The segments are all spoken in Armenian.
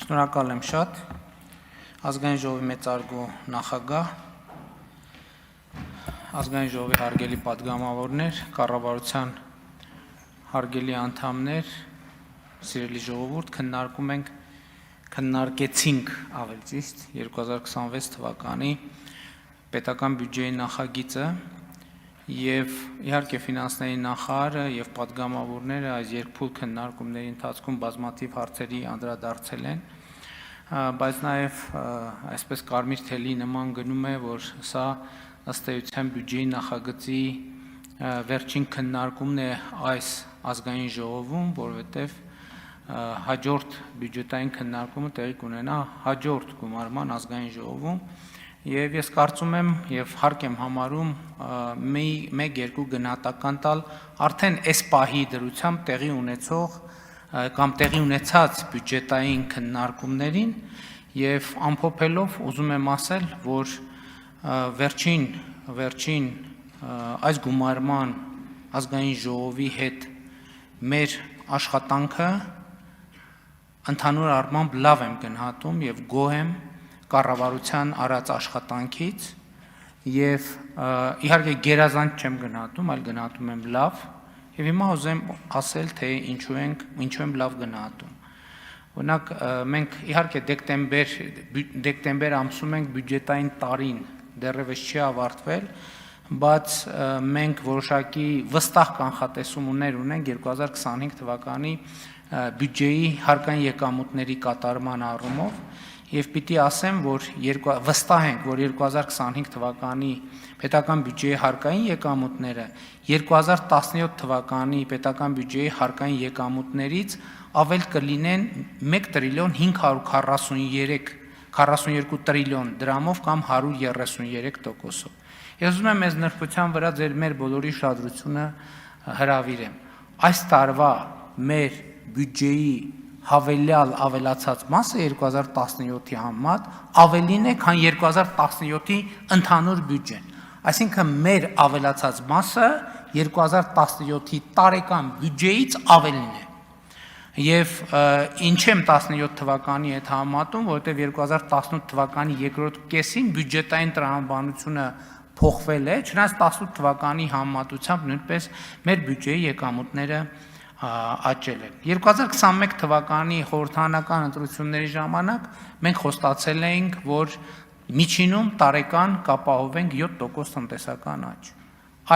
Շնորհակալ եմ շատ, ազգային ժողովի մեծարգո նախագահ, ազգային ժողովի հարգելի պատգամավորներ, կառավարության հարգելի անդամներ, սիրելի ժողովուրդ, քննարկեցինք ավելի ճիշտ 2026 թվականի պետական բյուջեի նախագիծը եւ իհարկե ֆինանսների նախարարը եւ պատգամավորները այս երկփուլ քննարկումների ընթացքում բազմաթիվ հարցերի անդրադարձել են, բայց նաեւ այսպես կարմիր թելի նման գնում է, որ սա ըստ էության բյուջեի նախագծի վերջին քննարկումն է այս ազգային ժողովում, որովհետեւ հաջորդ բյուջետային քննարկումը տեղի կունենա հաջորդ գումարման ազգային ժողովում եւ ես կարծում եմ եւ հարկ եմ համարում մեկ-երկու գնահատական տալ արդեն այս պահի դրությամբ տեղի ունեցող կամ տեղի ունեցած բյուջետային քննարկումներին եւ ամփոփելով ուզում եմ ասել, որ վերջին այս գումարման ազգային ժողովի հետ մեր աշխատանքը ընդհանուր առմամբ լավ եմ գնահատում եւ գոհ եմ կառավարության արած աշխատանքից եւ իհարկե գերազանց չեմ գնահատում, այլ գնահատում եմ լավ եւ հիմա ուզեմ ասել թե ինչու եմ լավ գնահատում։ Օրինակ մենք իհարկե դեկտեմբեր ամսում ենք բյուջետային տարին դեռևս չի ավարտվել, բայց մենք որոշակի վստահ կանխատեսումներ ունենք 2025 թվականի բյուջեի հարկային եկամուտների կատարման առումով եւ պիտի ասեմ, որ վստահ ենք, որ 2025 թվականի պետական բյուջեի հարկային եկամուտները 2017 թվականի պետական բյուջեի հարկային եկամուտներից ավել կլինեն 1 տրիլիոն 542 տրիլիոն դրամով կամ 133%-ով։ Ես ուզում եմ այս նրբության վրա մեր բոլորի ուշադրությունը հրավիրեմ։ Այս տարվա մեր բյուջեի ավելացած մասը 2017-ի համեմատ ավելին է, քան 2017-ի ընդհանուր բյուջեն։ Այսինքն մեր ավելացած մասը 2017-ի տարեկան բյուջեից ավելին է։ Եվ ինչ եմ 17 թվականի հետ համեմատում, որովհետև 2018 թվականի երկրորդ կեսին բյուջետային տրամաբանությունը փոխվել է, չնայած 18 թվականի համեմատությամբ նույնպես մեր բյուջեի եկամուտները աճել են։ 2021 թվականի խորհրդարանական ընտրությունների ժամանակ մենք խոստացել էինք, որ միջինում տարեկան կապահովենք 7% տնտեսական աճ։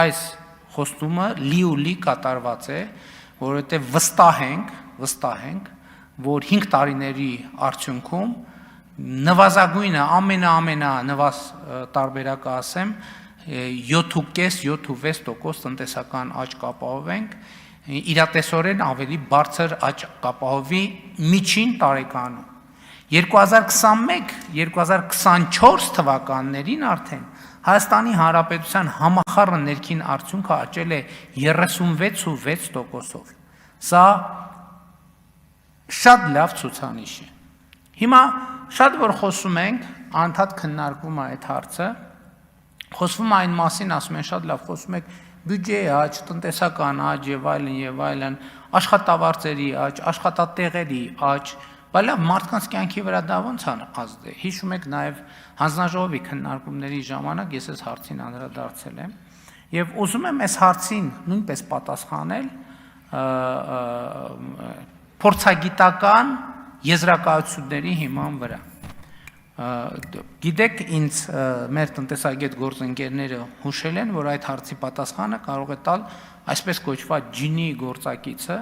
Այս խոստումը լի կատարված է, որովհետև վստահ ենք, որ 5 տարիների արդյունքում նվազագույնը ամենանվազ տարբերակը ասեմ 7.5-7.6% տնտեսական աճ կապահովենք, իրատեսորեն ավելի բարձր աճ կապահովի միջին տարեկանում։ 2021-2024 թվականներին արդեն Հայաստանի Հանրապետության համախառն ներքին արդյունքը աճել է 36.6%-ով։ Սա շատ լավ ցուցանիշ է։ Հիմա շատ որ խոսում ենք, անդադ քննարկվում է այդ հարցը, խոսվում է այն մասին, ասում են շատ լավ, խոսում եք բյուջեի աճ, տնտեսական աճ եւ այլն, աշխատավարձերի աճ, աշխատատեղերի աճ, բայց լավ մարդկանց կյանքի վրա դա ոնց է ազդե։ Հիշում եք նաեւ հանձնաժողովի քննարկումների ժամանակ ես այս հարցին անդրադարձել եմ եւ ուզում եմ այս հարցին նույնպես պատասխանել փորձագիտական եզրակացությունների հիման վրա։ Գիտեք, ինձ մեր տնտեսագետ գործընկերները հուշել են, որ այդ հարցի պատասխանը կարող է տալ այսպես կոչված ջինի գործակիցը,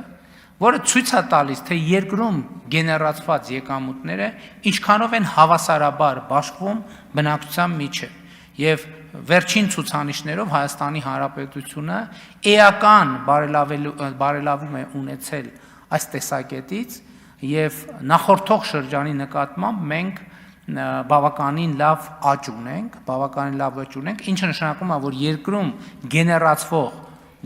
որը ցույց է տալիս, թե երկրում գեներացված եկամուտները ինչքանով են հավասարաբար բաշխվում բնակչության միջև։ Եվ վերջին ցուցանիշներով Հայաստանի Հանրապետությունը էական բարելավում է ունեցել այս տեսակետից եւ նախորդող շրջանի նկատմամբ մենք բավականին լավ աճ ունենք, ինչը նշանակում է, որ երկրում գեներացվող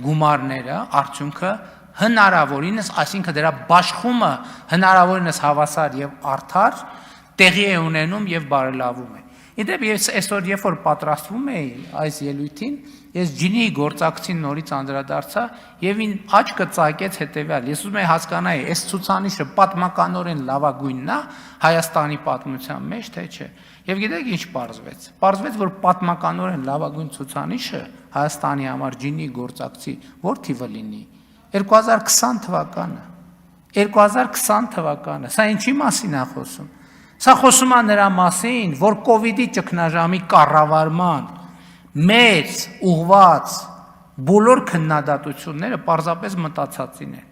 գումարները, արդյունքը հնարավորինս, այսինքն դրա բաշխումը հնարավորինս հավասար եւ արդար տեղի է ունենում եւ բարելավում է։ Իդեպ ես այսօր երբ որ պատրաստվում էի այս ելույթին, ես ջինի գործակցին նորից անդրադարձա եւ ին աչքը ծակեց հետեւյալ. ես ուզում եի հասկանայի, այս ցուցանիշը պատմականորեն լավագույնն է Հայաստանի պատմության մեջ, թե չէ։ Եվ գիտեք ինչ պարզվեց։ Պարզվեց, որ պատմականորեն լավագույն ցուցանիշը Հայաստանի համար ջինի գործակցի որ թիվը լինի 2020 թվականը։ 2020 թվականը։ Սա ինչի մասին է խոսում։ Սա խոսում է նրա մասին, որ կովիդի ճգնաժամի կառավարման մեծ ուղված բոլոր քննադատությունները պարզապես մտածածին են։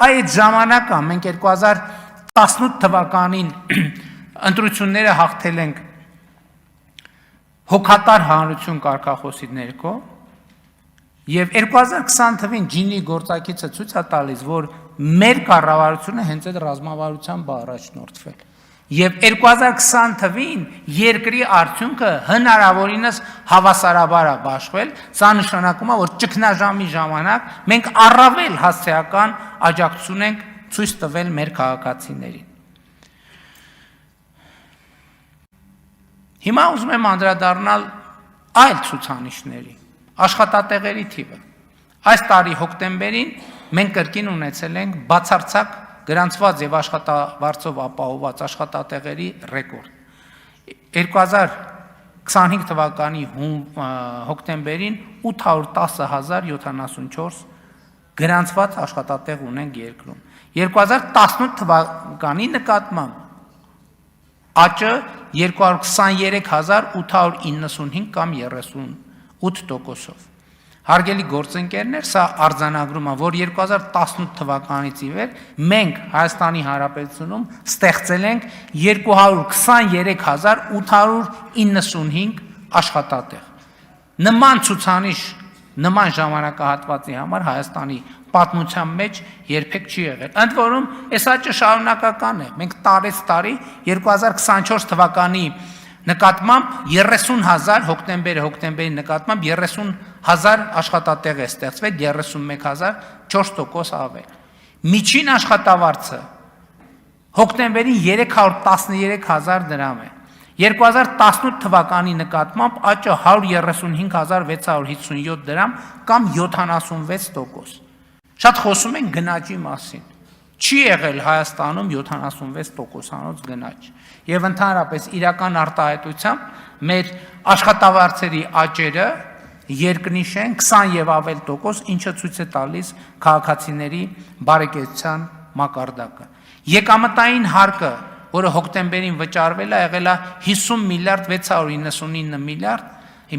Այդ ժամանակը մենք 2018 թվականին ընտրությունները հաղթել ենք հոգատար հանրություն կարգախոսի ներքո եւ 2020 թվին ջինի գործակիցը ցույց է տալիս, որ մեր կառավարությունը հենց այդ ռազմավարությամբ է առաջնորդվել։ Եվ 2020 թվին երկրի արդյունքը հնարավորինս հավասարաբար է բաշխվել, սա նշանակում է, որ ճգնաժամի ժամանակ մենք առավել հասցեական աջակցություն ենք ցույց տվել մեր քաղաքացիներին։ Հիմա ուզում եմ անդրադառնալ այլ ցուցանիշների, աշխատատեղերի թիվը։ Այս տարի հոկտեմբերին մենք կրկին ունեցել ենք բացարձակ գրանցված եւ աշխատավարձով ապահովված աշխատատեղերի ռեկորդ։ 2025 թվականի հոկտեմբերին 810,074 գրանցված աշխատատեղ ունենք երկրում։ 2018 թվականի նկատմամբ աճը 223,895 կամ 38%-ով։ Հարգելի գործընկերներ, սա արձանագրում է, որ 2018 թվականից ի վեր մենք Հայաստանի Հանրապետությունում ստեղծել ենք 223,895 աշխատատեղ։ Նման ցուցանիշ, նման ժամանակահատվածի համար Հայաստանի պատմության մեջ երբեք չի եղել։ Ընդ որում, այս աճը շարունակական է։ Մենք տարեց տարի 2024 թվականի նկատմամբ 30,000 հոկտեմբերի նկատմամբ 30,000 աշխատատեղ է ստեղծվել, 31,004% ավել։ Միջին աշխատավարձը հոկտեմբերին 313,000 դրամ է։ 2018 թվականի նկատմամբ աճը 135,657 դրամ կամ 76%։ Շատ խոսում են գնաճի մասին։ Չի եղել Հայաստանում 76%-անոց գնաճ։ Եվ ընդհանրապես իրական արտահայտությամբ մեր աշխատավարձերի աճերը երկնիշ են 20 եւ ավել տոկոս, ինչը ցույց է տալիս քաղաքացիների բարեկեցության մակարդակը։ Եկամտային հարկը, որը հոկտեմբերին վճարվել է, եղել է 50 միլիարդ 699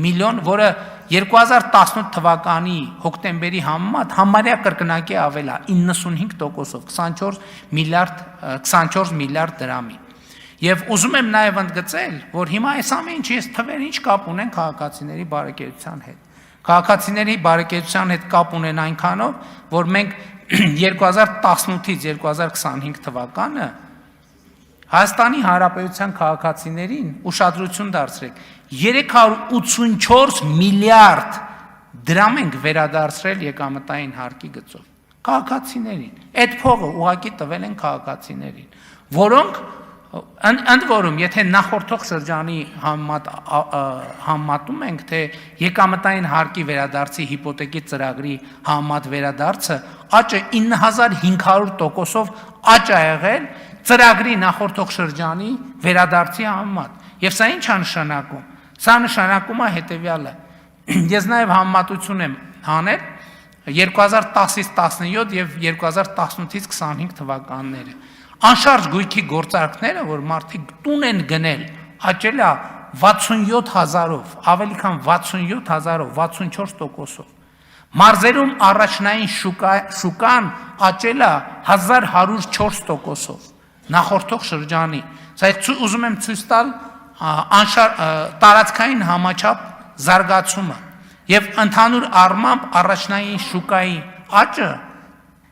միլիոն, որը 2018 թվականի հոկտեմբերի համեմատ համարյա կրկնակի ավել է 95%-ով 24 միլիարդ դրամի։ Եվ ուզում եմ նաև ընդգծել, որ հիմա այս ամեն ինչի այս թվերը ինչ կապ ունեն քաղաքացիների բարեկեցության հետ։ Քաղաքացիների բարեկեցության հետ կապ ունեն այնքանով, որ մենք 2018-ից 2025 թվականը Հայաստանի Հանրապետության քաղաքացիներին ուշադրություն դարձրեք 384 միլիարդ դրամ ենք վերադարձրել եկամտային հարկի գծով քաղաքացիներին։ Այդ փողը ուղղակի տվել են քաղաքացիներին, որոնք ընդ որում, եթե նախորդող շրջանի համատում ենք, թե եկամտային հարկի վերադարձի հիպոթեկի ծրագրի համեմատ վերադարձը աճը 9500%-ով աճ է եղել ծրագրի նախորդող շրջանի վերադարձի համեմատ։ Եւ սա ինչ է նշանակում։ Սա նշանակում է հետեւյալը։ Ես նաեւ համեմատություն եմ անել 2010-ից 17 եւ 2018-ից 25 թվականները։ Անշարժ գույքի գործարքները, որ մարդիկ տուն են գնել, աճել է 67,000-ով, ավելի քան 67,000-ով, 64%-ով։ Մարզերում առաջնային շուկան աճել է 1104%-ով, նախորդող շրջանի։ Սա ուզում եմ ցույց տալ տարածքային համաչափ զարգացումը եւ ընդհանուր առմամբ առաջնային շուկայի աճը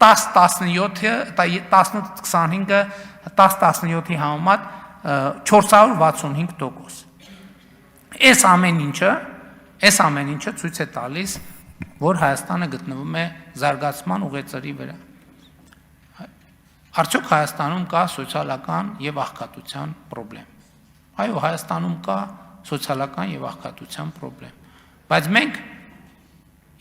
10-17-ի համեմատ 465%։ Այս ամեն ինչը ցույց է տալիս, որ Հայաստանը գտնվում է զարգացման ուղեծրի վրա։ Արդյոք Հայաստանում կա սոցիալական եւ աղքատության խնդրեմ։ Այո, Հայաստանում կա սոցիալական եւ աղքատության խնդրեմ։ Բայց մենք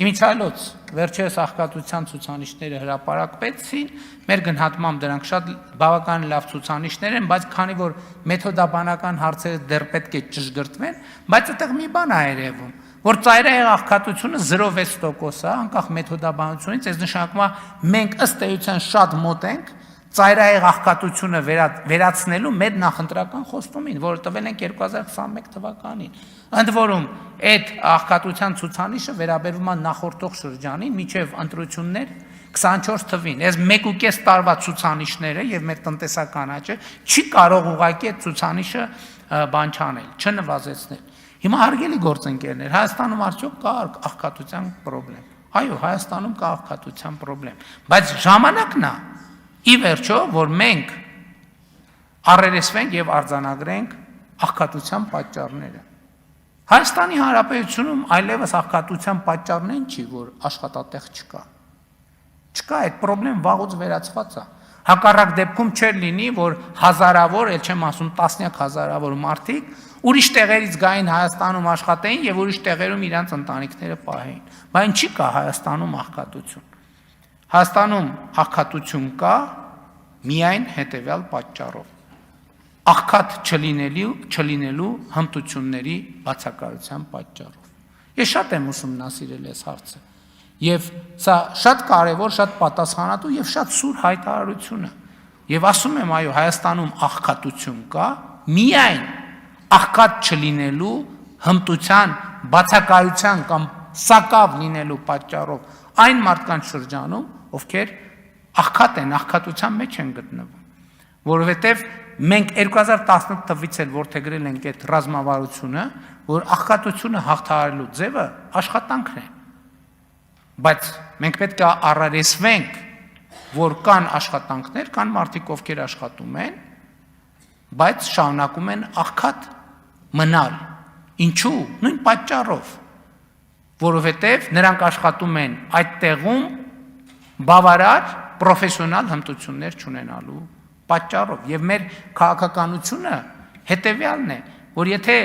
իմիջիայլոց վերջերս աղքատության ցուցանիշները հրապարակվեցին, մեր գնահատմամբ դրանք շատ բավական լավ ցուցանիշներ են, բայց քանի որ մեթոդաբանական հարցերը դեռ պետք է ճշգրտվեն, բայց այդտեղ մի բան է երևում, որ ծայրահեղ աղքատությունը 0.6% է, անկախ մեթոդաբանությունից, այս նշանակում է մենք ըստ էության շատ մոտ ենք ծայրահեղ աղքատությունը վերացնելու մեր նախընտրական խոստումին, որը տվել ենք 2021 թվականին։ Ընդ որում, այդ աղքատության ցուցանիշը վերաբերվում է նախորդող շրջանին, մինչև ընտրություններ 24 թվին։ Այս 1.5 տարվա ցուցանիշները եւ մեր տնտեսական աճը չի կարող ուղղակի այդ ցուցանիշը բան չանել, չնվազեցնել։ Հիմա հարգելի գործընկերներ, Հայաստանում արդյոք կա աղքատության խնդրեմ։ Այո, Հայաստանում կա աղքատության խնդրեմ, բայց ժամանակն է ի վերջո, որ մենք առերեսվենք եւ արձանագրենք աղքատության պատճառները։ Հայաստանի Հանրապետությունում այլևս աղքատության պատճառն այն չի, որ աշխատատեղ չկա։ Չկա, այդ խնդրեմ վաղուց վերացված է։ Հակառակ դեպքում չէր լինի, որ հազարավոր, ել չեմ ասում տասնյակ հազարավոր մարդիկ ուրիշ տեղերից գային Հայաստանում աշխատեին եւ ուրիշ տեղերում իրանց ընտանիքները պահեին։ Բայց չի կա Հայաստանում աղքատություն։ Հայաստանում աղքատություն կա միայն հետևյալ պատճառով. աղքատ չլինելու հմտությունների բացակայության պատճառով։ Ես շատ եմ ուսումնասիրել այս հարցը, եւ սա շատ կարեւոր, շատ պատասխանատու եւ շատ սուր հայտարարություն է։ Եվ ասում եմ, այո, Հայաստանում աղքատություն կա միայն աղքատ չլինելու հմտության բացակայության կամ սակավ լինելու պատճառով այն մարդկանց շրջանում, ովքեր աղքատ են, աղքատության մեջ են գտնվում, որովհետև մենք 2018 թվականից էլ որդեգրել ենք այդ ռազմավարությունը, որ աղքատությունը հաղթահարելու ձևը աշխատանքն է, բայց մենք պետք է առերեսվենք, որ կան աշխատանքներ, կան մարդիկ, ովքեր աշխատում են, բայց շարունակում են աղքատ մնալ, ինչու, նույն պատճառով, որովհետև նրանք աշխատում են այդ տեղում բավարար պրոֆեսիոնալ հմտություններ չունենալու պատճառով եւ մեր քաղաքականությունը հետեւյալն է, որ եթե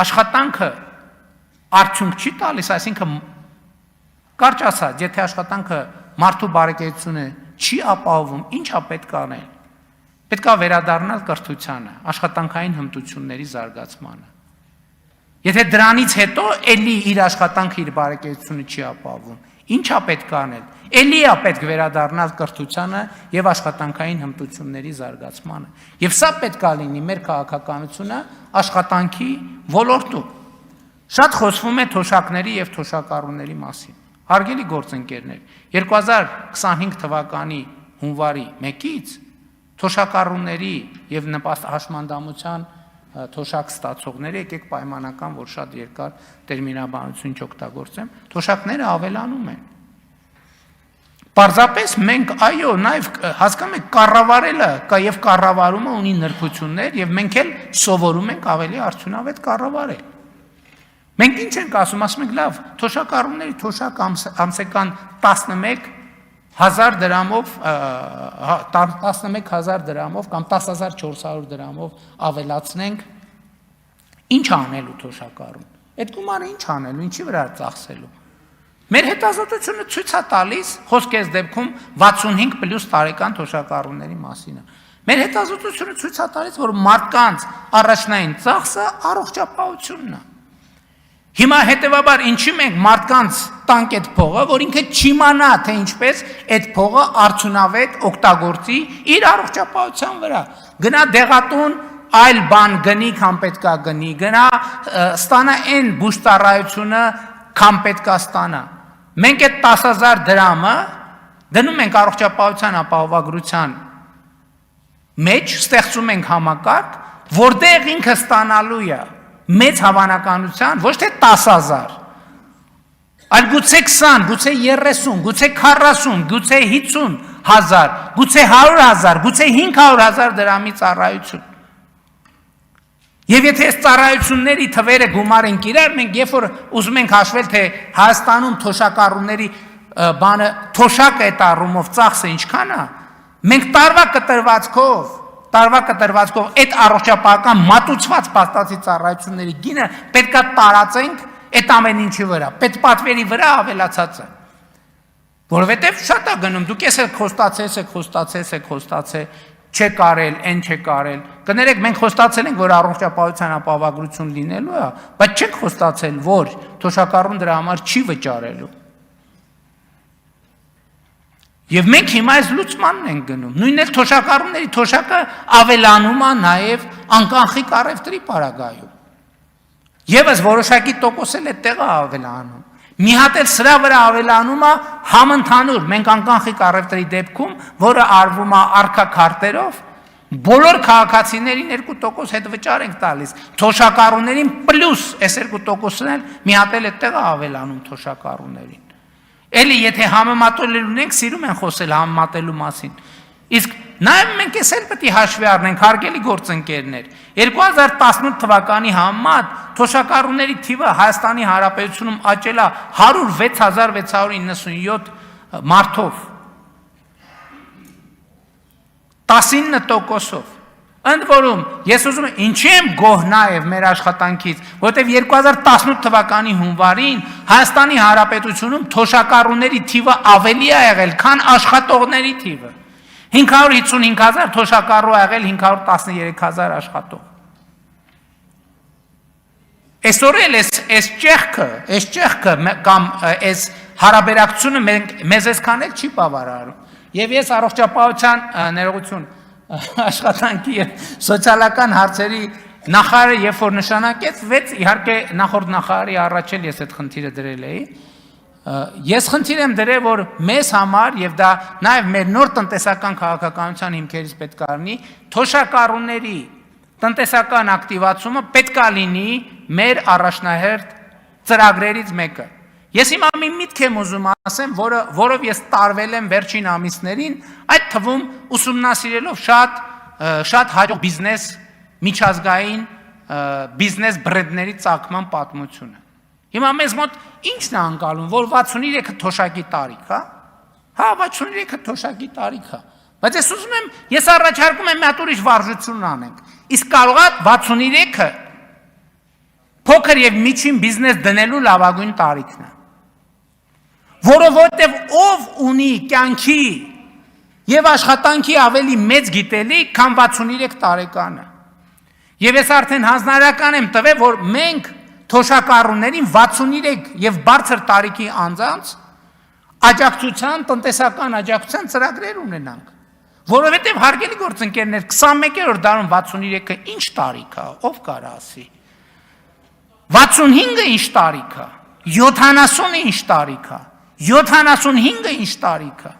աշխատանքը արդյունք չի տալիս, այսինքն կարճ ասած, եթե աշխատանքը մարդու բարեկեցությունը չի ապահովում, ի՞նչ է պետք անել։ Պետք է վերադառնալ կրթությանը, աշխատանքային հմտությունների զարգացմանը։ Եթե դրանից հետո էլի իր աշխատանքը իր բարեկեցությունը չի ապահովում, ինչ է պետք անել։ Էլի է պետք վերադառնալ կրթությանը եւ աշխատանքային հմտությունների զարգացմանը։ Եվ սա պետք է լինի մեր քաղաքականությունը աշխատանքի ոլորտում։ Շատ խոսվում է թոշակների եւ թոշակառուների մասին։ Հարգելի գործընկերներ, 2025 թվականի հունվարի 1-ից թոշակառուների եւ նպաստ հաշմանդամության թոշակ ստացողները, եկեք պայմանական, որ շատ երկար տերմինաբանություն չօգտագործեմ, թոշակները ավելանում են։ Պարզապես մենք, այո, նաև հասկանում եք, կառավարելը կա եւ կառավարումը ունի նրբություններ եւ մենք էլ սովորում ենք ավելի արդյունավետ կառավարել։ Մենք ինչ ենք ասում ենք լավ, թոշակառուների թոշակ ամսական 11,000 դրամով 11,000 դրամով կամ 10,400 դրամով ավելացնենք, ինչ անելու թոշակառուն։ Այդ գումարը ինչ անելու, ինչի վրա ծախսելու։ Մեր հետազոտությունը ցույց է տալիս, խոսք էս դեպքում 65+ տարեկան թոշակառուների մասին է։ Մեր հետազոտությունը ցույց է տալիս, որ մարդկանց առաջնային ծախսը առողջապահությունն է։ Հիմա հետևաբար ինչի մենք մարդկանց տանք այդ փողը, որ ինքը չիմանա, թե ինչպես այդ փողը արդյունավետ օգտագործի իր առողջապահության վրա։ Գնա դեղատուն այլ բան գնի, քան պետքա գնի, գնա ստանա այն բուժտարայությունը, քան պետքա ստանա։ Մենք այդ 10,000 դրամը դնում ենք առողջապահության ապահովագրության մեջ, ստեղծում ենք համակարգ, որտեղ ինքը ստանալու է մեծ հավանականության, ոչ թե 10,000, այլ գուցե 20, գուցե 30, գուցե 40, գուցե 50,000, գուցե 100,000, գուցե 500,000 դրամի ծառայություն։ Եվ եթե այս ծառայությունների թվերը գումարենք իրար, մենք երբ որ ուզում ենք հաշվել, թե Հայաստանում թոշակառուների բանը թոշակը այդ առումով ծախսը ինչքան է, մենք տարվա կտրվածքով տարվա կտրվածքով այդ առողջապահական մատուցված փաստացի ծառայությունների գինը պետքա տարածենք այդ ամեն ինչի վրա, պետպատվերի վրա ավելացած է։ Որովհետև շատ է գնում, դուք ես խոստացել, չեք արել, այն չեք արել։ Կներեք, մենք խոստացել ենք, որ առողջապահության ապահովագրություն լինելու է, բայց չենք խոստացել, որ թոշակառուն դրա համար չի վճարելու։ Եվ մենք հիմա այս լուծմանն ենք գնում։ Նույնն էլ թոշակառուների թոշակը ավելանում է նաև անկանխիկ առևտրի պարագայում։ Եվս որոշակի տոկոս էլ այդտեղ է ավելանում։ Մի հատ էլ սրա վրա ավելանում է համընդհանուր, մենք անկանխիկ առևտրի դեպքում, որը արվում է արքա քարտերով, բոլոր քաղաքացիներին 2% հետ վճար ենք տալիս, թոշակառուներին պլյուս այս 2%-ն էլ մի հատ էլ այդտեղ է ավելանում թոշակառուներին։ Էլի եթե համեմատել ունենք, սիրում են խոսել համեմատելու մասին։ Իսկ նաև մենք էս էլ պետք է հաշվի առնենք, հարգելի գործընկերներ, 2018 թվականի համեմատ թոշակառուների թիվը Հայաստանի Հանրապետությունում աճել է 106,697 մարդով, 19%-ով։ Ընդ որում, ես ուզում եմ, ինչի եմ գոհ նաև մեր աշխատանքից, որովհետև 2018 թվականի հունվարին Հայաստանի Հանրապետությունում թոշակառուների թիվը ավելի է եղել, քան աշխատողների թիվը։ 555,000 թոշակառու ա եղել, 513,000 աշխատող։ Այսօր էլ այս ճեղքը կամ այս հարաբերակցությունը մեզ այսքան էլ չի բավարարում։ Եվ ես առողջապահության ներողություն աշխատանքի եւ սոցիալական հարցերի նախարարը երբ որ նշանակեց, իհարկե նախորդ նախարարի առաջ էլ ես այդ խնդիրը դրել էի։ Ես խնդիր եմ դրել, որ մեզ համար եւ դա նաեւ մեր նոր տնտեսական քաղաքականության հիմքերից պետք է լինի, թոշակառուների տնտեսական ակտիվացումը պետք է լինի մեր առաջնահերթ ծրագրերից մեկը։ Ես հիմա մի միտք եմ ուզում ասեմ, որով ես տարվել եմ վերջին ամիսներին, այդ թվում ուսումնասիրելով շատ հաջող բիզնես միջազգային բիզնես բրենդների ծագման պատմությունը։ Հիմա մեզ մոտ ի՞նչն է անցալում, որ 63-ը թոշակի տարիք, հա? Հա, 63-ը թոշակի տարիք է։ Բայց ես ուզում եմ, ես առաջարկում եմ մի հատ ուրիշ վարժություն անենք։ Իսկ կարող է 63-ը փոքր եւ միջին բիզնես դնելու լավագույն տարիքն է։ Որովհետև ով ունի կյանքի եւ աշխատանքի ավելի մեծ գիտելիք, քան 63 տարեկանը։ Եվ ես արդեն հանձնարարական եմ տվել, որ մենք թոշակառուներին 63 եւ բարձր տարիքի անձանց աջակցության, տնտեսական աջակցության ծրագրեր ունենանք։ Որովհետև հարգելի գործընկերներ, 21-րդ դարում 63-ը ինչ տարիք է, ով կարա ասի։ 65-ը ինչ տարիք է, 70-ը ինչ տարիք է, 75-ը ինչ տարիք է։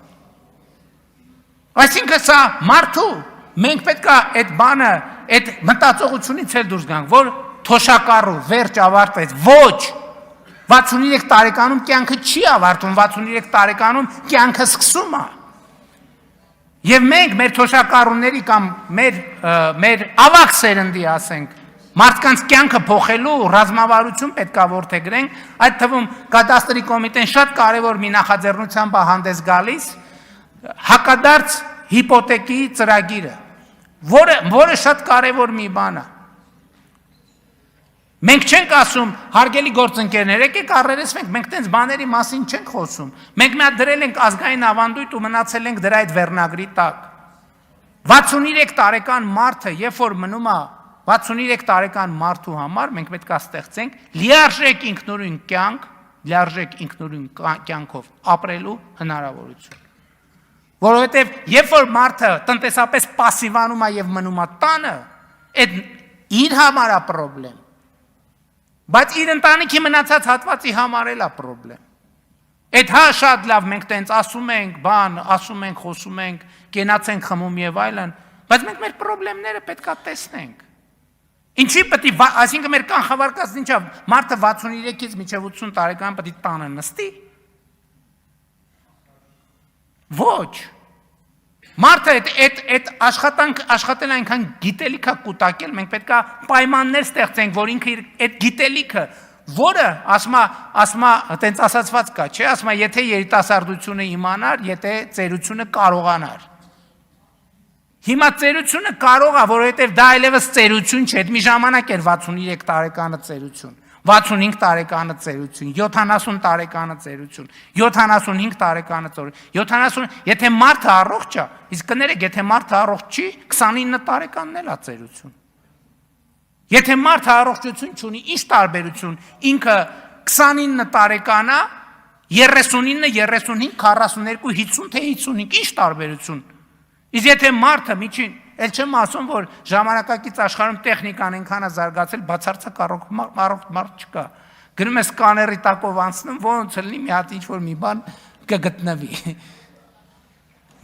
Այսինքն սա մարդու, մենք պետք է այդ բանը, այդ մտածողությունից էլ դուրս գանք, որ թոշակառու վերջ ավարտվեց, ոչ, 63 տարեկանում կյանքը չի ավարտում, 63 տարեկանում կյանքը սկսում է։ Եվ մենք մեր թոշակառուների կամ մեր ավագ սերնդի ասենք, մարդկանց կյանքը փոխելու ռազմավարություն պետք է որդեգրենք, այդ թվում կադաստրի կոմիտեն շատ կարևոր մի նախաձեռնությամբ է հանդես գալիս, հակադարձ հիպոթեկի ծրագիրը, որը շատ կարևոր մի բան է։ Մենք չենք ասում, հարգելի գործընկերներ, եկեք առերեսվենք, մենք տենց բաների մասին չենք խոսում։ Մենք մի հատ դրել ենք ազգային ավանդույթ ու մնացել ենք դրա այդ վերնագրի տակ։ 63 տարեկան մարդը, երբ որ մնում է 63 տարեկան մարդու համար, մենք պետք է ստեղծենք լիարժեք ինքնուրույն կյանք, լիարժեք ինքնուրույն կյանքով ապրելու հնարավորություն։ Որովհետև երբ որ մարդը տնտեսապես պասիվանում է եւ մնում է տանը, այդ իր համար է խնդրեմ։ Բայց իր ընտանիքի մնացած հատվածի համար էլ է խնդրեմ։ Այդ հա շատ լավ մենք տենց ասում ենք, ասում ենք, խոսում ենք, կենացենք, խմում եւ այլն, բայց մենք մեր խնդիրները պետք է տեսնենք։ Ինչի պետք է, այսինքն մեր կանխավարկածն ինչա, մարդը 63-ից մինչև 80 տարեկան պետք է տանը նստի։ Ոչ։ Մարդը այդ աշխատել այնքան գիտելիք է կուտակել, մենք պետք է պայմաններ ստեղծենք, որ ինքը այդ գիտելիքը, որը ասма տենց ասացված կա, չէ, ասма եթե երիտասարդությունը իմանար, եթե ծերությունը կարողանար։ Հիմա ծերությունը կարող է, որովհետև դա այլևս ծերություն չէ, մի ժամանակ էր 63 տարեկանը ծերություն, 65 տարեկանը ծերություն, 70 տարեկանը ծերություն, 75 տարեկանը ծերություն, 70, եթե մարդը առողջ է, իսկ կներեք, եթե մարդը առողջ չի, 29 տարեկանն էլ է ծերություն։ Եթե մարդը առողջություն չունի, ինչ տարբերություն, ինքը 29 տարեկան է, 39, 35, 42, 50 թե 55, ինչ տարբերություն։ Իսկ եթե մարդը միջին, էլ չեմ ասում, որ ժամանակակից աշխարհում տեխնիկան այնքան է զարգացել, բացարձակ առողջ մարդ չկա։ Գնում է սկաների տակով անցնում, ոնց լինի մի հատ ինչ-որ մի բան կգտնվի։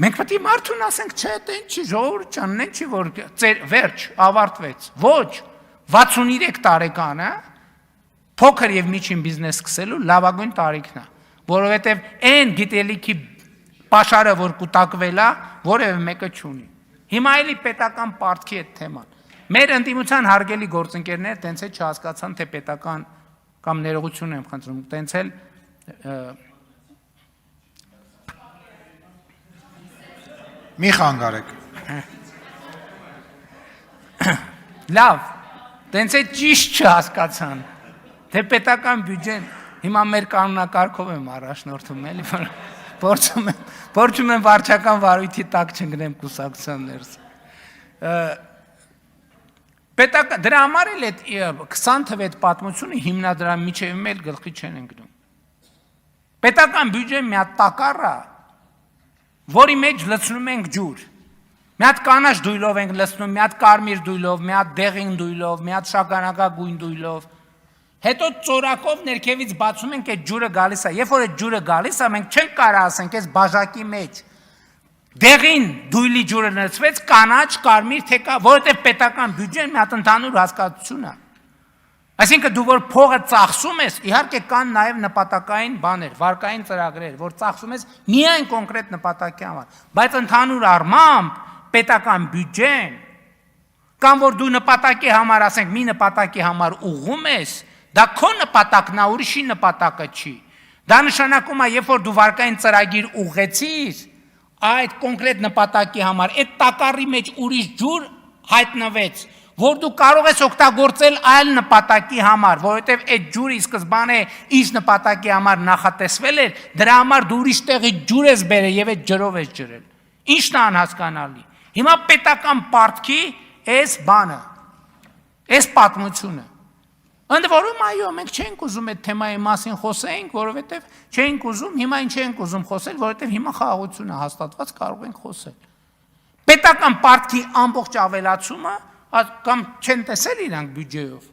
Մենք պետք է մարդուն ասենք, չէ, դա ինչի ժողովուրդ ջան, այն չի որ վերջ, ավարտվեց։ Ոչ, 63 տարեկանը փոքր եւ միջին բիզնես սկսելու լավագույն տարիքն է, որովհետեւ այն գիտելիքի պաշարը, որ կուտակվել է, որևէ մեկը չունի։ Հիմա էլի պետական պարտքի այդ թեման։ Մեր ընդդիմության հարգելի գործընկերները տենց է չհասկացան, թե պետական կամ ներողություն եմ խնդրում, տենց էլ մի խանգարեք։ Լավ, տենց է ճիշտ չհասկացան, թե պետական բյուջեն, հիմա մեր կանոնակարգով եմ առաջնորդում, էլի, փորձում եմ վարչական վարույթի տակ չընկնեմ կուսակցության ներս։ Պետական, դրա համար էլ այդ 20 թվետ պատմությունը հիմնադրամի միջև էլ գլխի չեն ընկնում։ Պետական բյուջեն մի հատ տակառ է, որի մեջ լցնում ենք ջուր։ Մի հատ կանաչ դույլով ենք լցնում, մի հատ կարմիր դույլով, մի հատ դեղին դույլով, մի հատ շագանակագույն դույլով։ Հետո ծորակով ներքևից բացում ենք այդ ջուրը գալիս է։ Երբ որ այդ ջուրը գալիս է, մենք չենք կարող ասենք, այս բաժակի մեջ դեղին դույլի ջուրը լցվեց, կանաչ, կարմիր թե կա, որովհետև պետական բյուջեն մի հատ ընդհանուր հասկացություն է։ Այսինքն դու որ փողը ծախսում ես, իհարկե կան նաև նպատակային բաներ, վարկային ծրագրեր, որ ծախսում ես միայն կոնկրետ նպատակի համար, բայց ընդհանուր առմամբ պետական բյուջեն կամ որ դու նպատակի համար, ասենք, մի նպատակի համար ուղղում ես, դա քո նպատակն է, ուրիշի նպատակը չի։ Դա նշանակում է, երբ որ դու վարկային ծրագիր ուղղեցիր, այդ կոնկրետ նպատակի համար, այդ տակառի մեջ ուրիշ ջուր հայտնվեց, որ դու կարող ես օգտագործել այլ նպատակի համար, որովհետև այդ ջուրը ի սկզբանե ինչ նպատակի համար նախատեսվել էր, դրա համար դու ուրիշ տեղի ջուր ես բերել եւ այդ ջրով ես ջրել։ Ինչն է անհասկանալի։ Հիմա պետական պարտքի այս բանը, այս պատմությունը։ Ընդ որում, այո, մենք չենք ուզում այդ թեմայի մասին խոսենք, որովհետև չենք ուզում, հիմա ինչ ենք ուզում խոսել, որովհետև հիմա խաղաղություն է հաստատված, կարող ենք խոսել։ Պետական պարտքի ամբողջ ավելացումը կամ չեն տեսել իրանք բյուջեով։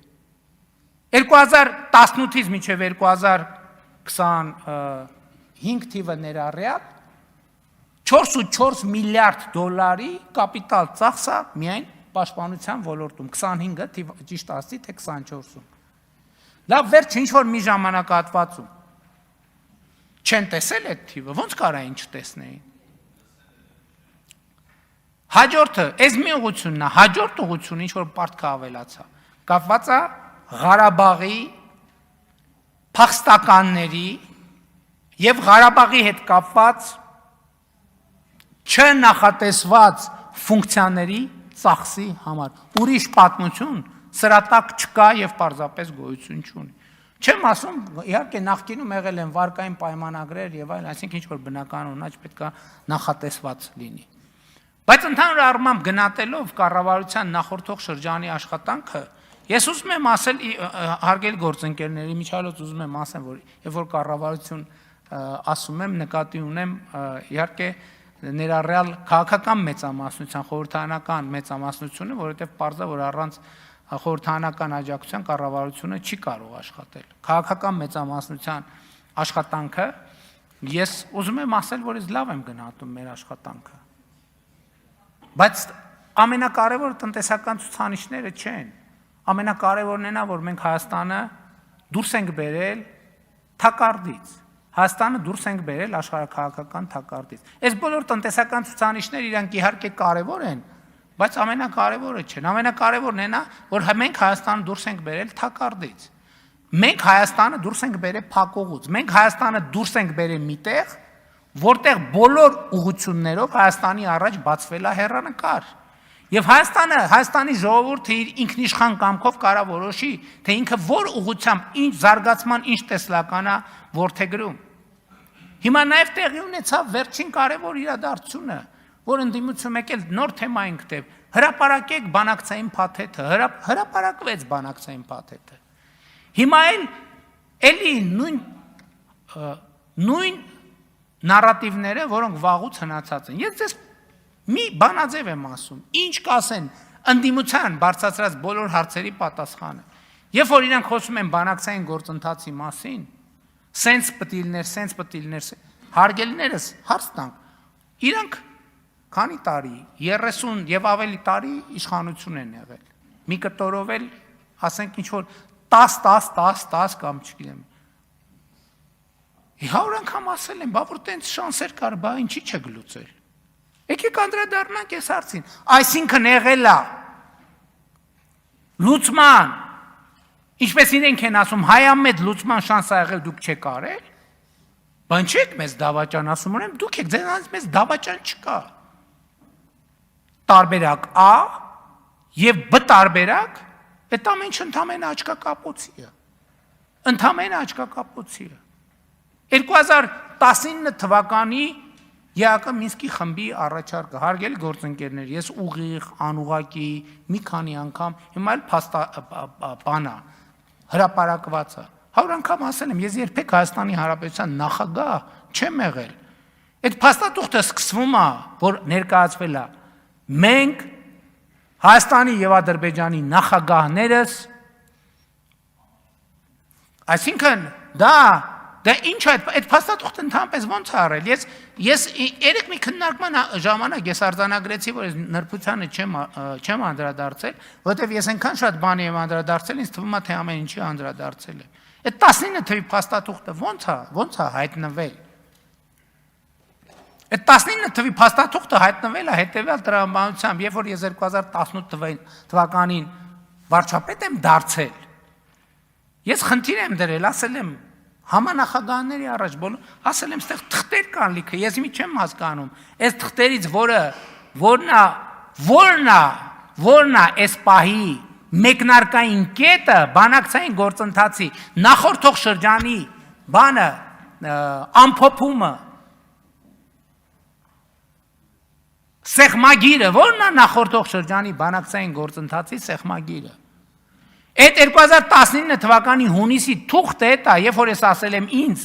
2018-ից մինչև 2025 թիվը ներառյալ 4.4 միլիարդ դոլարի կապիտալ ծախսա միայն պաշտպանության ոլորտում, 25-ը թիվ ճիշտ ասի, թե 24-ում։ Լավ, վերջ ինչ-որ մի ժամանակահատվածում չեն տեսել այդ թիվը, ոնց կարային չտեսնեին։ Հաջորդը, այս մի ուղղությունն է, հաջորդ ուղղությունը ինչ-որ պարտքը ավելացա, կապված է Ղարաբաղի փախստականների և Ղարաբաղի հետ կապված չնախատեսված ֆունկցիաների ծախսի համար։ Ուրիշ պատմություն սրա տակ չկա և պարզապես գոյություն չունի։ Չեմ ասում, իհարկե նախկինում եղել են վարկային պայմանագրեր և այլ, այսինքն ինչ-որ բնական ունաչ պետք է նախատեսված լինի։ Բայց ընդհանուր առմամբ գնահատելով կառավարության նախորդող շրջանի աշխատանքը, ես ուզում եմ ասել, հարգելի գործընկերների միջալոց ուզում եմ ասեմ, որ երբ որ կառավարություն ասում եմ, նկատի ունեմ իհարկե ներառյալ քաղաքական մեծամասնության, խորհրդարանական մեծամասնությունը, որովհետև պարզ է, որ առանց խորհրդարանական աջակցության կառավարությունը չի կարող աշխատել։ Քաղաքական մեծամասնության աշխատանքը, ես ուզում եմ ասել, որ ես լավ եմ գնահատում մեր աշխատանքը։ Բայց ամենակարևորը տնտեսական ցուցանիշները չեն։ Ամենակարևորն է, որ մենք Հայաստանը դուրս ենք բերել թակարդից։ Հայաստանը դուրս ենք բերել աշխարհաքաղաքական թակարդից։ Այս բոլոր տնտեսական ցուցանիշները իրանք իհարկե կարևոր են, բայց ամենակարևորը չեն։ Ամենակարևորն է նա, որ մենք Հայաստանը դուրս ենք բերել թակարդից։ Մենք Հայաստանը դուրս ենք բերել փակուղուց։ Մենք Հայաստանը դուրս ենք բերել միտեղ, որտեղ բոլոր ուղղություններով Հայաստանի առաջ բացվել է հեռանկար։ Եվ Հայաստանի ժողովուրդը իր ինքնիշխան կամքով կարող որոշի, թե ինքը որ ուղղությամբ ինչ զարգացման ինչ տեսլական է որդեգրում։ Հիմա նաև տեղի ունեցավ վերջին կարևոր իրադարձությունը, որ ընդդիմություն եկել նոր թեմա ենք տեղ, հրապարակեք բանակցային փաթեթը, հրապարակվեց բանակցային փաթեթը։ Հիմա էլի նույն նարատիվները, որոնք վաղուց հնացած են։ Ես ձեզ մի բանաձև եմ ասում, ինչ կասեն ընդդիմության բարձրացրած բոլոր հարցերի պատասխանը։ Երբ որ իրանք խոսում են բանակցային գործընթացի մասին, սենց պտիլներ, հարգելիներս հարց տանք, իրանք քանի տարի, 30 եւ ավելի տարի իշխանություն են եղել։ Մի կտորով էլ, ասենք ինչ որ 10 կամ չգիտեմ։ 100 անգամ ասել են, բա որ տենց շանսեր կար, բա ինչի՞ չեք լուծել։ Եկեք անդրադառնանք այս հարցին։ Այսինքն եղել է լուծման, ինչպես իրենք են ասում, հայամետ լուծման շանս ա եղել, դուք չեք արել։ Բան չեք մեզ դավաճան ասում, ուրեմն դուք եք, ձեզանից մեզ դավաճան չկա։ Տարբերակ A եւ B տարբերակ, այդ ամենը ընդամենը աչքակապոցի է։ Ընդամենը աչքակապոցի է։ 2019 թվականի ԵԱԿ Մինսկի խմբի առաջարկը, հարգելի գործընկերներ, ես ուղիղ, անուղակի, մի քանի անգամ, հիմա էլ բանա, հրապարակված է։ 100 անգամ ասել եմ, ես երբեք Հայաստանի Հանրապետության նախագահ չեմ եղել։ Այդ փաստաթուղթը սկսվում է, որ ներկայացվել է։ Մենք Հայաստանի եւ Ադրբեջանի նախագահներս, այսինքն դա ինչ է, այդ փաստաթուղթը ընդհանրապես ոնց է արել։ Ես երեք մի քննարկման ժամանակ ես արձանագրեցի, որ ես նրբությանը չեմ անդրադարձել, որովհետև ես այնքան շատ բանի եմ անդրադարձել, ինձ թվում է թե ամեն ինչի անդրադարձել եմ։ Այդ 19 թվի փաստաթուղթը ոնց է հայտնվել։ Այդ 19 թվի փաստաթուղթը հայտնվել է հետևյալ տրամաբանությամբ, երբ որ ես 2018 թվականին վարչապետ եմ դարձել։ Ես խնդիր եմ դրել, ասել եմ համանախագահների առաջ ասել եմ, ստեղ թղթեր կան լիքը, ես մի չեմ հասկանում, այս թղթերից որն է այս պահի մեկնարկային կետը բանակցային գործընթացի նախորդող շրջանի բանը ամփոփումը սեղմագիրը, որն է նախորդող շրջանի բանակցային գործընթացի սեղմագիրը։ Այդ 2019 թվականի հունիսի թուղթը է, երբ որ ես ասել եմ ինձ,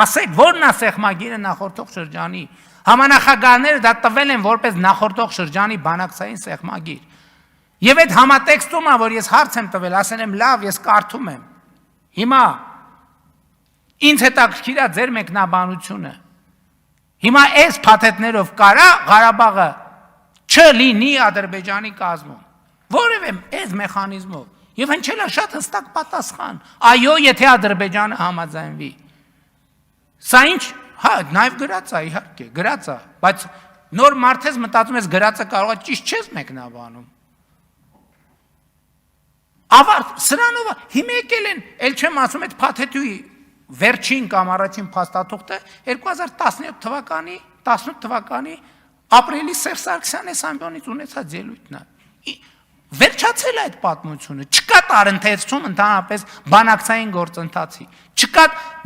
ասեք, որն է սեղմագիրը նախորդող շրջանի, համանախագահները դա տվել են որպես նախորդող շրջանի բանակցային սեղմագիր։ Եվ այդ համատեքստում է, որ ես հարց եմ տվել, ասել եմ, լավ, ես կարդում եմ։ Հիմա ինձ հետաքրքիր է ձեր մեկնաբանությունը։ Հիմա այս փաթեթներով կարա Ղարաբաղը չլինի Ադրբեջանի կազմում։ Որևէ այս մեխանիզմով։ Եվ հնչել է շատ հստակ պատասխան։ Այո, եթե Ադրբեջանը համաձայնվի։ Սա ինչ, հա, նաև գրած է, իհարկե, գրած է, բայց նոր մարդ ես մտածում ես գրածը կարող է ճիշտ չես մեկնաբանում։ Ավարտ, սրանով հիմա եկել են, էլ չեմ ասում, այդ փաթեթի վերջին կամ առաջին փաստաթուղթը 2018 թվականի ապրիլի Սերժ Սարգսյանի Սամբյոնից ունեցած ելույթն է։ Վերջացել է այդ պատմությունը, չկա տարընթերցում ընդհանրապես բանակցային գործընթացի, չկա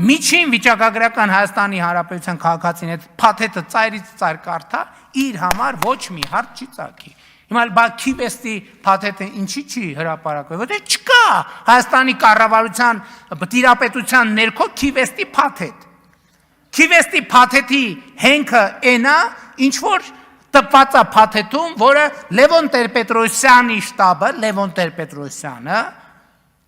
միջին վիճակագրական Հայաստանի Հանրապետության քաղաքացին այդ փաթեթը ծայրից ծայր կարդա, իր համար ոչ մի հարց չի ծագի։ Հիմա բա քիվեստի փաթեթը ինչի չի հրապարակվել, որտեղ չկա Հայաստանի կառավարության տիրապետության ներքո քիվեստի փաթեթ։ Քիվեստի փաթեթի հենքը այնա, ինչ որ տպված է փաթեթում, որը Լևոն Տեր-Պետրոսյանի շտաբը, Լևոն Տեր-Պետրոսյանը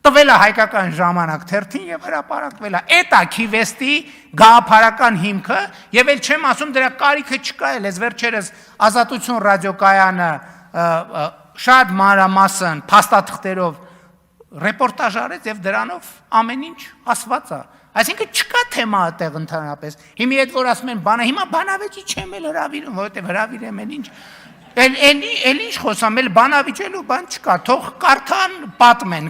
տվել է Հայկական ժամանակ թերթին եւ հրապարակվել է։ Էդ է քիվեստի գաղափարական հիմքը, եւ էլ չեմ ասում դրա կարիքը չկա, ես վերջերս Ազատություն ռադիոկայանը շատ մանրամասն փաստաթղթերով ռեպորտաժ արեց եւ դրանով ամեն ինչ ասված է։ Այսինքն չկա թեմա այդտեղ ընդհանրապես։ Հիմա այդ որ ասում են բանա, հիմա բանավեճի չեմ էլ հրավիրում, որովհետեւ հրավիրեմ էլ ինչ։ Էլ ինչ խոսամ, էլ բանավիճելու բան չկա, թող կարդան, պատմեն։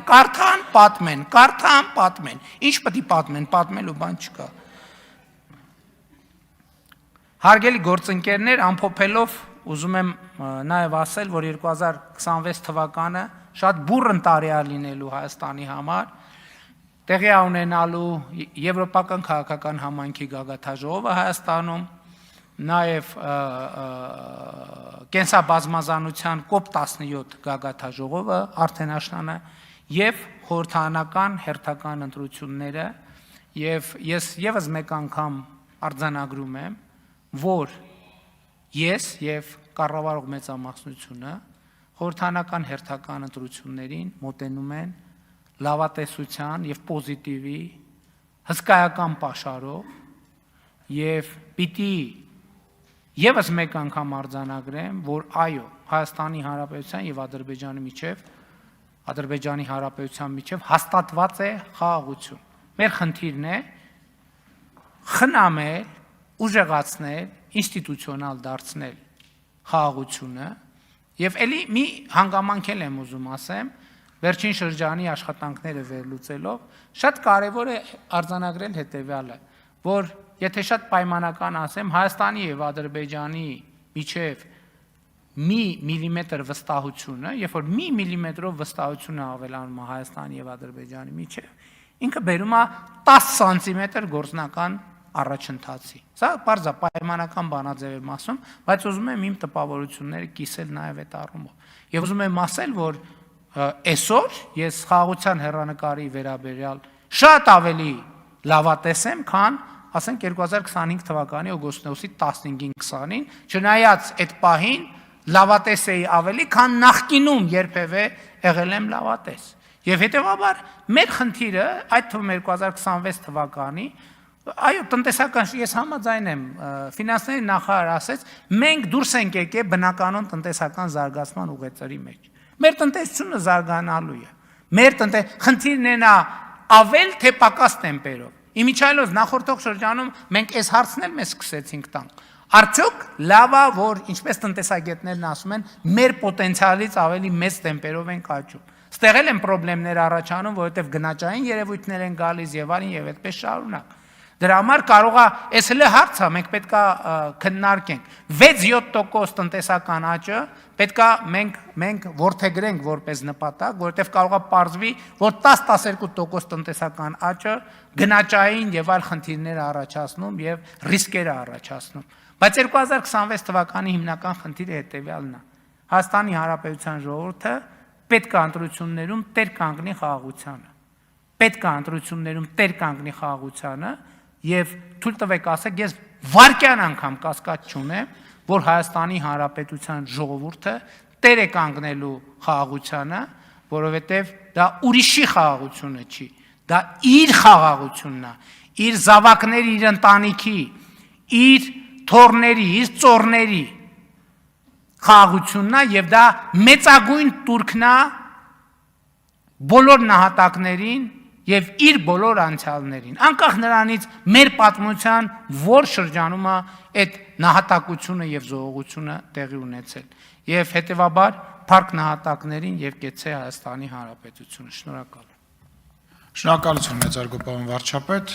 Ինչ պետք է պատմեն, պատմելու բան չկա։ Հարգելի գործընկերներ, ամփոփելով ուզում եմ նաև ասել, որ 2026 թվականը շատ բուռն տարի է լինելու Հայաստանի համար, տեղի է ունենալու եվրոպական քաղաքական համայնքի գագաթաժողովը Հայաստանում, նաև կենսաբազմազանության COP17 գագաթաժողովը արդեն աշնանը եւ խորհրդարանական հերթական ընտրությունները եւ ես եւս մեկ անգամ արձանագրում եմ, որ ես եւ կառավարող մեծամասնությունը խորհրդարանական հերթական ընտրություններին մոտենում են լավատեսության եւ պոզիտիվի հսկայական պաշարով եւ պիտի Եվս մեկ անգամ արձանագրեմ, որ այո, Հայաստանի Հանրապետության եւ Ադրբեջանի Հանրապետության միջև հաստատված է խաղաղություն։ Մեր խնդիրն է խնամել, ուժեղացնել, ինստիտուցիոնալ դարձնել խաղաղությունը եւ ելի մի հանգամանք եմ ուզում ասեմ, վերջին շրջանի աշխատանքները վերլուծելով, շատ կարեւոր է արձանագրել հետեւյալը, որ եթե շատ պայմանական ասեմ, Հայաստանի եւ Ադրբեջանի միջև մի միլիմետր վստահությունը, երբ որ մի միլիմետրով վստահությունը ավելանում է Հայաստանի եւ Ադրբեջանի միջև, ինքը բերում է 10 սանտիմետր գործնական առաջընթացի։ Սա բարձր պայմանական բանաձև եմ ասում, բայց ուզում եմ իմ տպավորությունները կիսել նաեւ այդ առումով։ Եվ ուզում եմ ասել, որ այսօր ես խաղաղության հեռանկարի վերաբերյալ շատ ավելի լավատես եմ, քան ասենք 2025 թվականի օգոստոսի 15-ին 20-ին, չնայած այդ պահին լավատես էի ավելի, քան նախկինում երբևէ եղել եմ լավատես։ Եվ հետևաբար մեր խնդիրը, այդ թվում 2026 թվականի, այո, տնտեսական, ես համաձայն եմ, ֆինանսների նախարար ասեց, մենք դուրս ենք եկել բնականon տնտեսական զարգացման ուղեծրի մեջ։ Մեր տնտեսությունը զարգանալու է։ Խնդիրն է նա ավել թե պակաս տեմպերով։ Իմիջիայլոց նախորդող շրջանում մենք այս հարցն էլ մեզ սկսեցինք տանք։ Արդյոք լավ է, որ ինչպես տնտեսագետներն ասում են, մեր պոտենցիալից ավելի մեծ տեմպերով ենք աճում։ Ստեղել են խնդիրներ առաջանում, որովհետև գնաճային երևույթներ են գալիս եւ այլն եւ այդպես շարունակ։ Դրա համար կարող է, այս հենց հարց է, մենք պետք է քննարկենք 6-7% տնտեսական աճը պետք է մենք ворթեգրենք որպես նպատակ, որովհետև կարող է պարզվի, որ 10-12% տնտեսական աճը գնաճային եւ այլ խնդիրներ առաջացնում եւ ռիսկեր առաջացնում։ Բայց 2026 թվականի հիմնական խնդիրը հետեւյալն է։ Հայաստանի Հանրապետության ժողովուրդը պետք է ընտրություններում տեր կանգնի խաղաղությանը։ Պետք է ընտրություններում տեր կանգնի խաղաղությանը եւ թույլ տվեք ասեք, ես վարկյան անգամ կասկած չունեմ, որ Հայաստանի Հանրապետության ժողովուրդը տեր է կանգնելու խաղաղությանը, որովհետեւ դա ուրիշի խաղաղությունը չի, դա իր խաղաղությունն է, իր զավակների, իր ընտանիքի, իր թորների, իր ծորների խաղաղությունն է եւ դա մեծագույն տուրքն է բոլոր նահատակներին եւ իր բոլոր անցյալներին, անկախ նրանից մեր պատմության որ շրջանում է այդ նահատակությունը եւ զոհողությունը տեղի ունեցել եւ հետեւաբար փառք նահատակներին եւ կեցե Հայաստանի Հանրապետությունը։ Շնորհակալ եմ։ Շնորհակալություն մեծարգո պարոն վարչապետ։